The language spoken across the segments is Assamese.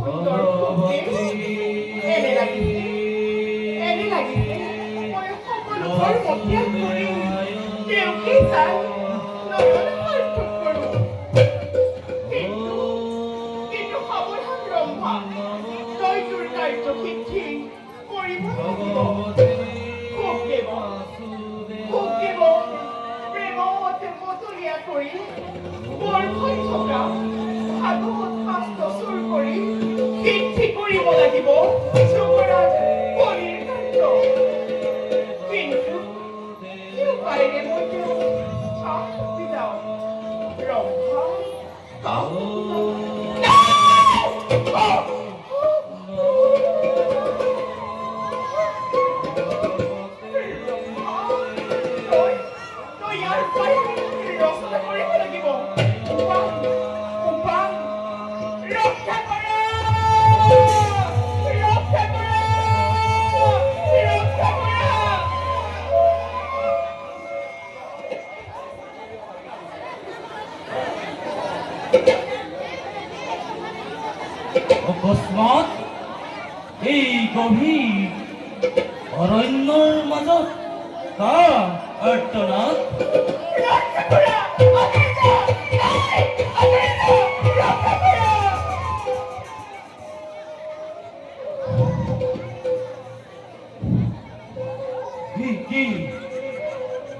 সুন্দৰ ফুটে এনে লাগিছে মই সকলো ঘৰ মতিয়া কৰি তেওঁকে চাই নয়ন সাৰ্থক কৰোঁ কিন্তু সাৱধান ৰম্ভা তই তোৰ কাৰ্যসিদ্ধি কৰিব লাগিব খুব দেৱ প্ৰেমত মতলীয়া কৰি বৰ্ষই থকা ভাগৱত শাস্ত্ৰ চুৰ কৰি সিদ্ধি কৰিব লাগিব যুৱৰাজ বলিৰ কাৰ্য কিন্তু কি উপায়েৰে মই তেওঁক শাস্তি যাওঁ ৰম্ভা অকস্মাৎ এই গভীৰ অৰণ্যৰ মাজত কাৰ আৰ্তনাদ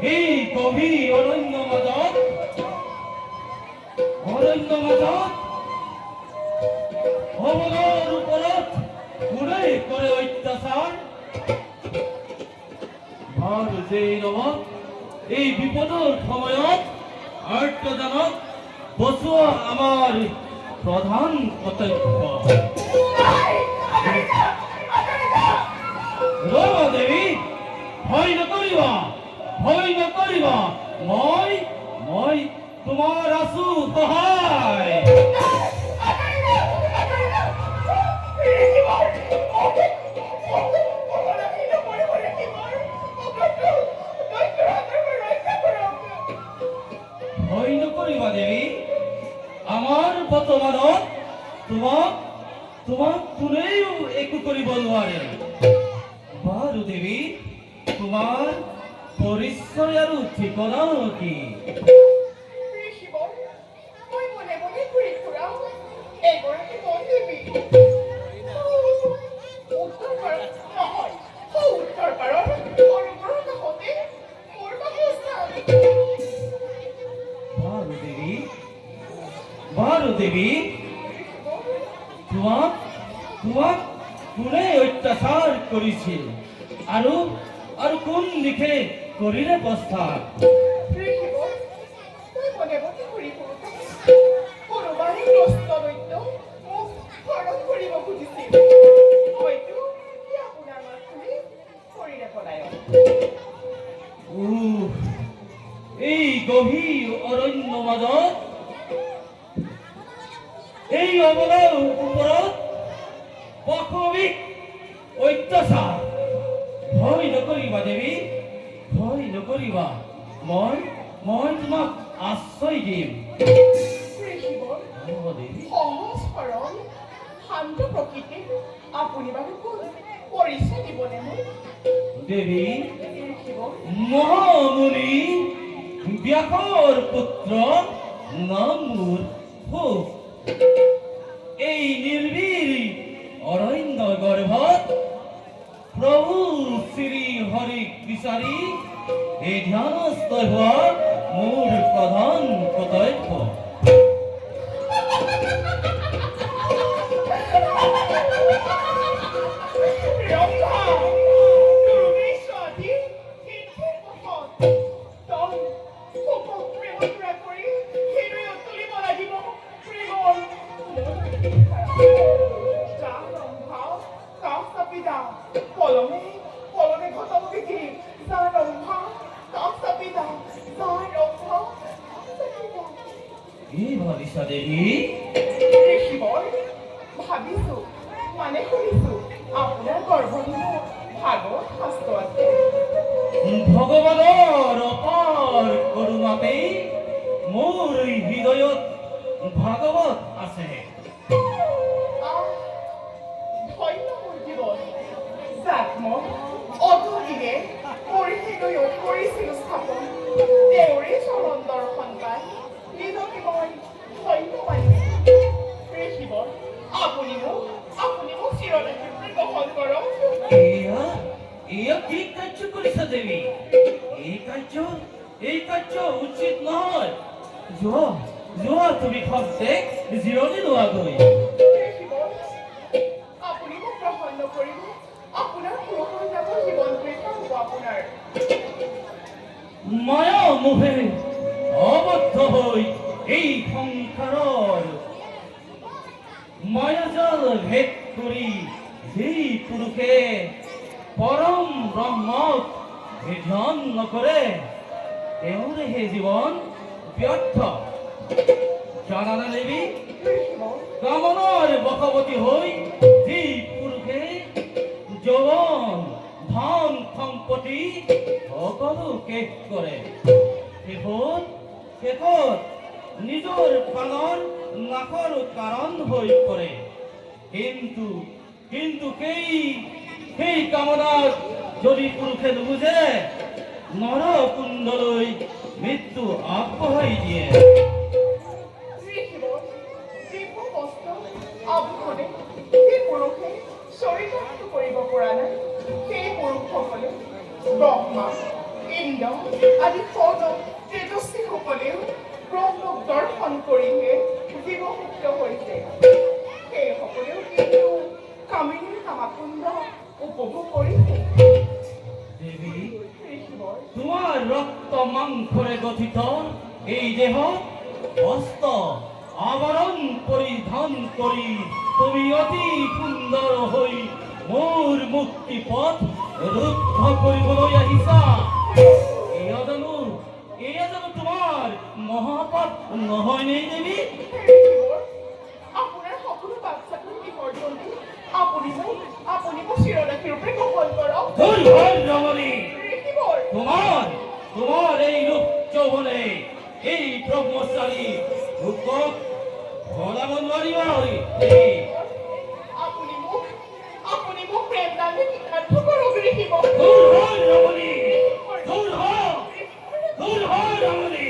এই গভীৰ অৰণ্য মাজত ভৱনৰ ওপৰত কোনে কৰে অত্যাচাৰ ভাৰ যে নমক এই বিপদৰ সময়ত আৰ্তজনক বচোৱা আমাৰ প্ৰধান কৰ্তব্য ৰমা দেৱী ভয় নকৰিবা মই তোমাৰ আছো সহায় ভয় নকৰিবা দেৱী আমাৰ বৰ্তমানত তোমাক কোনেও একো কৰিব নোৱাৰে বাৰু দেৱী তোমাৰ পৰিচয় আৰু ঠিকনা কি বাৰু দেৱী তোমাক কোনে অত্যাচাৰ কৰিছিল আৰু কোন দিশে কৰিলে প্ৰস্তাৱ এই গভীৰ অৰণ্য মাজত এই অবলাৰ ওপৰত পাশবিক অত্যাচাৰ ভয় নকৰিবা দেৱী ভয় নকৰিবা মই তোমাক আশ্ৰয় দিম সহজ সৰল শান্ত প্ৰকৃতি আপুনি বাৰু পৰিচয় দিবনে মোক দেৱী মহামুনি ব্যাসৰ পুত্ৰ নাম মোৰ ভূপ এই নিৰ্ভীৰ অৰণ্য গৰ্ভত প্ৰভু শ্ৰী হৰিক বিচাৰি এই ধ্যানস্থ হোৱা মোৰ প্ৰধান কৰ্তব্য দেৱী ভাবিছো মানে শুনিছো আপোনাৰ গৰ্ভত ভাগৱত শাস্ত্ৰ আছে ভগৱানৰ অপাৰ কৰোণাতেই মোৰ হৃদয়ত ভাগৱত আছে ধন্য মোৰ জীৱন যাক মই অতদিনে পৰিচিলৈ কৰিছিলোঁ স্থাপন তেওঁৰে চৰণ দৰ্শন পাই নিজকে মই ধন্য মানিছোঁ হে শিৱন আপুনি মোক চিৰদিন গ্ৰহণ কৰক এয়া এয়া কি কাৰ্য কৰিছা দেৱী এই কাৰ্য উচিত নহয় যোৱা তুমি খন্তেক জিৰণি লোৱাগৈ হে শিৱন আপুনি মোক গ্ৰহণ নকৰিব আপোনাৰ পুৰুষৰ নামৰ জীৱনটোৱে হ'ব আপোনাৰ মায়া মোহে আবদ্ধ হৈ এই সংসাৰৰ মায়াজাল ভেদ কৰি যেই পুৰুষে পৰম ব্ৰহ্মক ধ্যান নকৰে তেওঁৰে হে জীৱন ব্যৰ্থ জানানে দেৱী হে শিৱন কামনাৰ বশৱতী হৈ যি পুৰুষে যৌৱন ধন সম্পত্তি সকলো শেষ কৰে শেষত নিজৰ প্ৰাণৰ নাশৰ কাৰণ হৈ পৰে কিন্তু সেই কামনাক যদি পুৰুষে নুবুজে নৰকুণ্ডলৈ মৃত্যু আগবঢ়াই দিয়ে হে শিৱন যিবোৰ কষ্ট আপুনি যি পুৰুষে চৰিতাৰ্থ কৰিব পৰা নাই সেই পুৰুষসকলে ব্ৰহ্মা ইন্দ্ৰ আদি সৌৰ তেজস্বীসকলেও ব্ৰহ্মক দৰ্শন কৰিহে জীৱমুক্ত হৈছে সেইসকলেও কিন্তু কামিনীৰ কামাকুণ্ড উপভোগ কৰিছে দেৱী হে শিৱন তোমাৰ ৰক্ত মাংসৰে গঠিত এই দেহ বস্ত্ৰ আবৰণ পৰিধান কৰি তুমি অতি সুন্দৰ হৈ মোৰ মুক্তি পথ ৰুদ্ধ কৰিবলৈ আহিছা এয়া জানো তোমাৰ মহাপাপ নহয়নে দেৱী হে শিৱন আপোনাৰ সকলো বাচ্চাটো বিসৰ্জনী আপুনি মোক চিৰদাসী ৰূপে গ্ৰহণ কৰক ভুল হ'ল ৰমণী হে শিৱন তোমাৰ এই ৰূপ যৌৱনে এই ব্ৰহ্মচাৰী লোকক সলাব নোৱাৰিবা দেৱী আপুনি মোক প্ৰেম দানে কৃতাৰ্থ কৰক হে শিৱন ভুল হ'ল ৰমণী ভুল হ'ল ৰমণী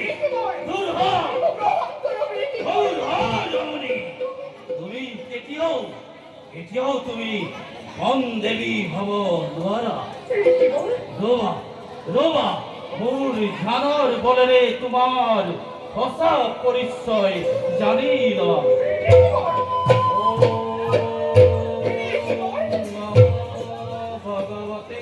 ভুল হ'ল মোক গ্ৰহণ কৰক হে শিৱন ভুল হ'ল ৰমণী তুমি এতিয়াও তুমি মন দেৱী হ'ব নোৱাৰা হে শিৱন ৰবা মোৰ ধ্যানৰ বলেৰে তোমাৰ সঁচা পৰিচয় জানি লম হে শিৱন ভগৱতে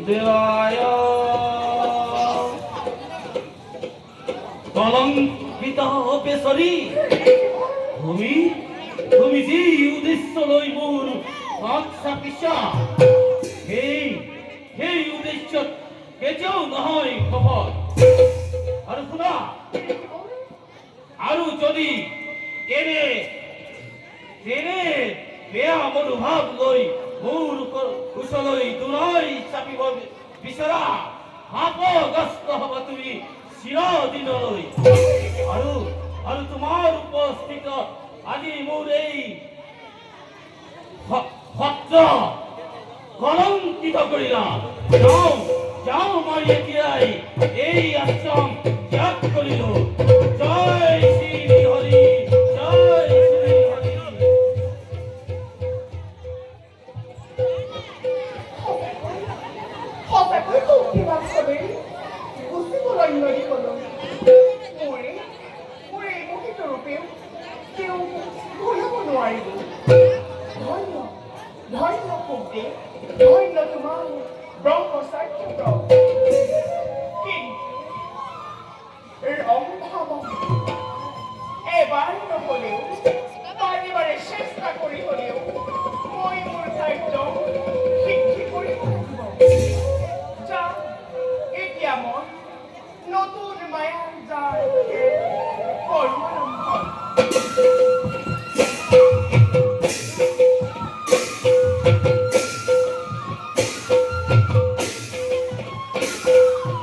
দেৱায় কলংকিত বেচৰী তুমি যি উদ্দেশ্য লৈ মোৰ কাষ চাপিছা সেই উদ্দেশ্যত কেতিয়াও নহয় সফল আৰু শুনা আৰু যদি তেনে বেয়া মনোভাৱ লৈ মোৰ ওচৰলৈ দূৰৈ চাপিব বিচৰা শাপগ্ৰস্ত হ'ব তুমি চিৰদিনলৈ আৰু তোমাৰ উপস্থিত আজি মোৰ এই সত্ৰ কলংকিত কৰিলা যাওঁ মই এতিয়াই এই আশ্ৰম ত্যাগ কৰিলো জয় শ্ৰী হৰি জয় শ্ৰী হৰি সঁচাকৈ শক্তিবান চবেই গুচিবলৈ নদীখনলৈ মোৰে এই মোহিত ৰূপেও তেওঁ ভুলিব নোৱাৰিব ধন্য সুখদেৱ ধন্য তোমাৰ ব্ৰহ্মচাৰ্য ৰং ভাৱ এবাৰ নহলেও বাৰে বাৰে শেষ